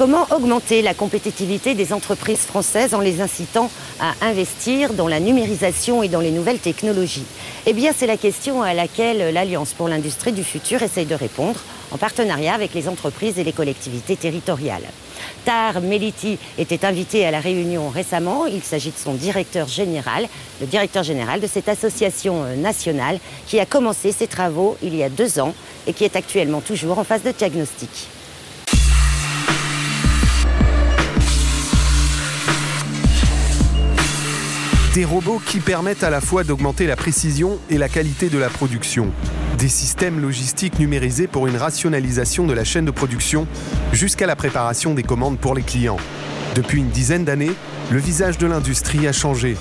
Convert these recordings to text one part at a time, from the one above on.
Comment augmenter la compétitivité des entreprises françaises en les incitant à investir dans la numérisation et dans les nouvelles technologies? Eh bien, c'est la question à laquelle l'Alliance pour l'industrie du futur essaye de répondre en partenariat avec les entreprises et les collectivités territoriales. Tahar Meliti était invité à la réunion récemment. Il s'agit de son directeur général, le directeur général de cette association nationale qui a commencé ses travaux il y a 2 ans et qui est actuellement toujours en phase de diagnostic. Des robots qui permettent à la fois d'augmenter la précision et la qualité de la production. Des systèmes logistiques numérisés pour une rationalisation de la chaîne de production jusqu'à la préparation des commandes pour les clients. Depuis une dizaine d'années, le visage de l'industrie a changé.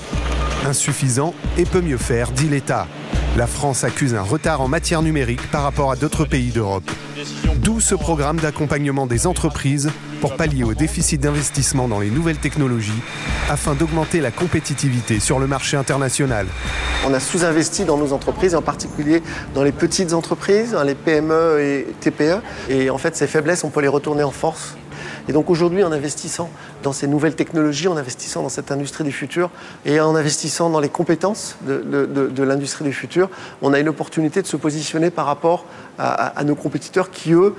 Insuffisant et peut mieux faire, dit l'État. La France accuse un retard en matière numérique par rapport à d'autres pays d'Europe. D'où ce programme d'accompagnement des entreprises pour pallier au déficit d'investissement dans les nouvelles technologies afin d'augmenter la compétitivité sur le marché international. On a sous-investi dans nos entreprises, en particulier dans les petites entreprises, les PME et TPE. Et en fait, ces faiblesses, on peut les retourner en force. Et donc aujourd'hui, en investissant dans ces nouvelles technologies, en investissant dans cette industrie du futur et en investissant dans les compétences de l'industrie du futur, on a une opportunité de se positionner par rapport à nos compétiteurs qui, eux,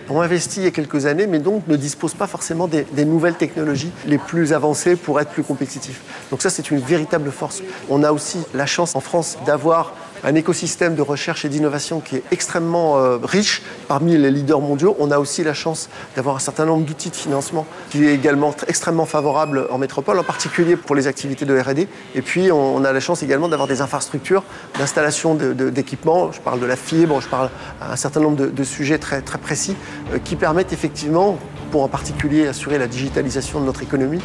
ont investi il y a quelques années, mais donc ne disposent pas forcément des nouvelles technologies les plus avancées pour être plus compétitifs. Donc ça, c'est une véritable force. On a aussi la chance en France d'avoir un écosystème de recherche et d'innovation qui est extrêmement riche. Parmi les leaders mondiaux, on a aussi la chance d'avoir un certain nombre d'outils de financement qui est également extrêmement favorable en métropole, en particulier pour les activités de R&D. Et puis, on a la chance également d'avoir des infrastructures d'installation d'équipements. Je parle de la fibre, je parle d'un certain nombre de sujets très précis qui permettent effectivement, pour en particulier assurer la digitalisation de notre économie,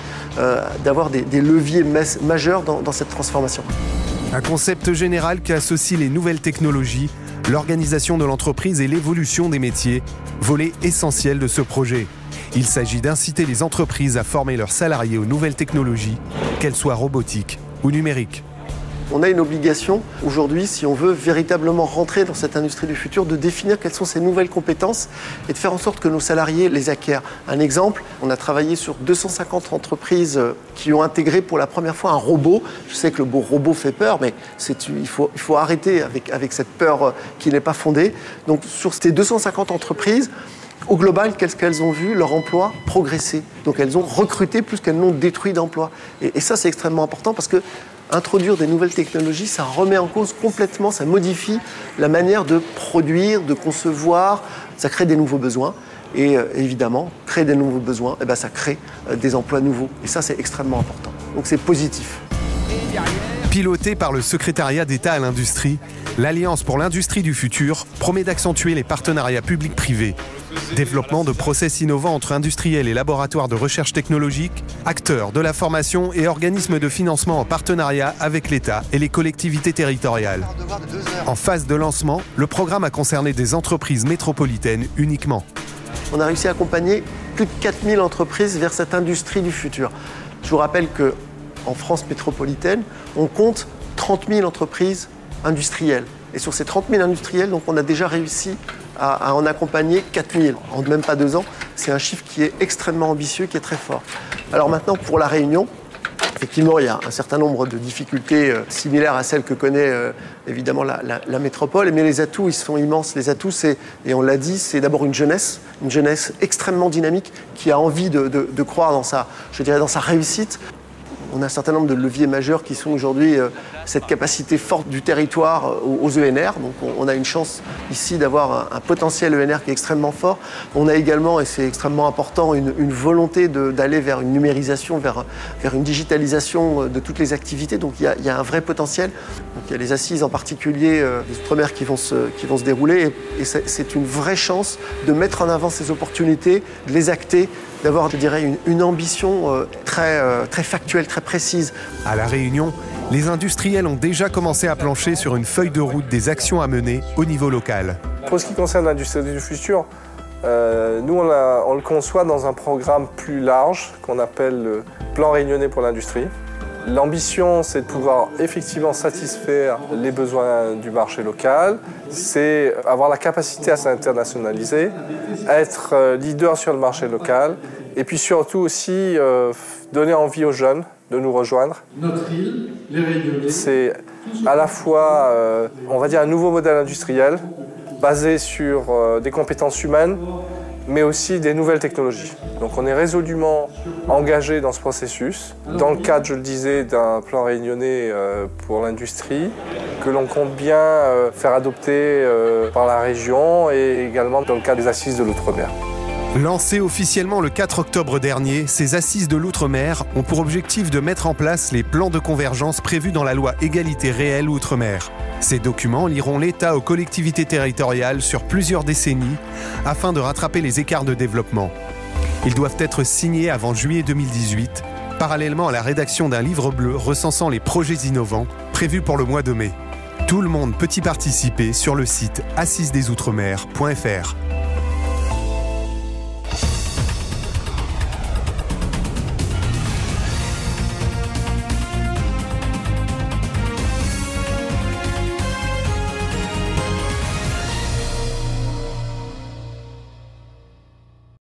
d'avoir des leviers majeurs dans cette transformation. Un concept général qui associe les nouvelles technologies, l'organisation de l'entreprise et l'évolution des métiers, volet essentiel de ce projet. Il s'agit d'inciter les entreprises à former leurs salariés aux nouvelles technologies, qu'elles soient robotiques ou numériques. On a une obligation aujourd'hui, si on veut véritablement rentrer dans cette industrie du futur, de définir quelles sont ces nouvelles compétences et de faire en sorte que nos salariés les acquièrent. Un exemple, on a travaillé sur 250 entreprises qui ont intégré pour la première fois un robot. Je sais que le mot robot fait peur, mais il faut arrêter avec cette peur qui n'est pas fondée. Donc sur ces 250 entreprises, au global, qu'est-ce qu'elles ont vu leur emploi progresser. Donc elles ont recruté plus qu'elles n'ont détruit d'emplois. Et ça, c'est extrêmement important parce que introduire des nouvelles technologies, ça remet en cause complètement, ça modifie la manière de produire, de concevoir, ça crée des nouveaux besoins. Et évidemment, créer des nouveaux besoins, ça crée des emplois nouveaux. Et ça, c'est extrêmement important. Donc c'est positif. Pilotée par le secrétariat d'État à l'industrie, l'Alliance pour l'industrie du futur promet d'accentuer les partenariats publics-privés. Développement de process innovants entre industriels et laboratoires de recherche technologique, acteurs de la formation et organismes de financement en partenariat avec l'État et les collectivités territoriales. En phase de lancement, le programme a concerné des entreprises métropolitaines uniquement. On a réussi à accompagner plus de 4000 entreprises vers cette industrie du futur. Je vous rappelle qu'en France métropolitaine, on compte 30 000 entreprises industrielles. Et sur ces 30 000 industriels, donc on a déjà réussi à en accompagner 4 000 en même pas 2 ans. C'est un chiffre qui est extrêmement ambitieux, qui est très fort. Alors maintenant, pour la Réunion, effectivement, il y a un certain nombre de difficultés similaires à celles que connaît évidemment la métropole. Mais les atouts, ils sont immenses. Les atouts, et on l'a dit, c'est d'abord une jeunesse extrêmement dynamique qui a envie de croire dans sa réussite. On a un certain nombre de leviers majeurs qui sont aujourd'hui cette capacité forte du territoire aux ENR. Donc on a une chance ici d'avoir un potentiel ENR qui est extrêmement fort. On a également, et c'est extrêmement important, une volonté d'aller vers une numérisation, vers une digitalisation de toutes les activités. Donc il y a un vrai potentiel. Donc il y a les assises en particulier des Outre-mer qui vont se dérouler. Et c'est une vraie chance de mettre en avant ces opportunités, de les acter, d'avoir, je dirais, une ambition très factuelle, très précise. À La Réunion, les industriels ont déjà commencé à plancher sur une feuille de route des actions à mener au niveau local. Pour ce qui concerne l'industrie du futur, nous on le conçoit dans un programme plus large qu'on appelle le Plan réunionnais pour l'industrie. L'ambition, c'est de pouvoir effectivement satisfaire les besoins du marché local, c'est avoir la capacité à s'internationaliser, être leader sur le marché local, et puis surtout aussi donner envie aux jeunes de nous rejoindre. Notre île, les Rayonnais. C'est à la fois, on va dire, un nouveau modèle industriel basé sur des compétences humaines, mais aussi des nouvelles technologies. Donc on est résolument engagé dans ce processus, dans le cadre, je le disais, d'un plan réunionnais pour l'industrie, que l'on compte bien faire adopter par la région et également dans le cadre des assises de l'outre-mer. Lancées officiellement le 4 octobre dernier, ces assises de l'outre-mer ont pour objectif de mettre en place les plans de convergence prévus dans la loi Égalité réelle Outre-mer. Ces documents lieront l'État aux collectivités territoriales sur plusieurs décennies afin de rattraper les écarts de développement. Ils doivent être signés avant juillet 2018, parallèlement à la rédaction d'un livre bleu recensant les projets innovants prévus pour le mois de mai. Tout le monde peut y participer sur le site assisesdesoutre-mer.fr.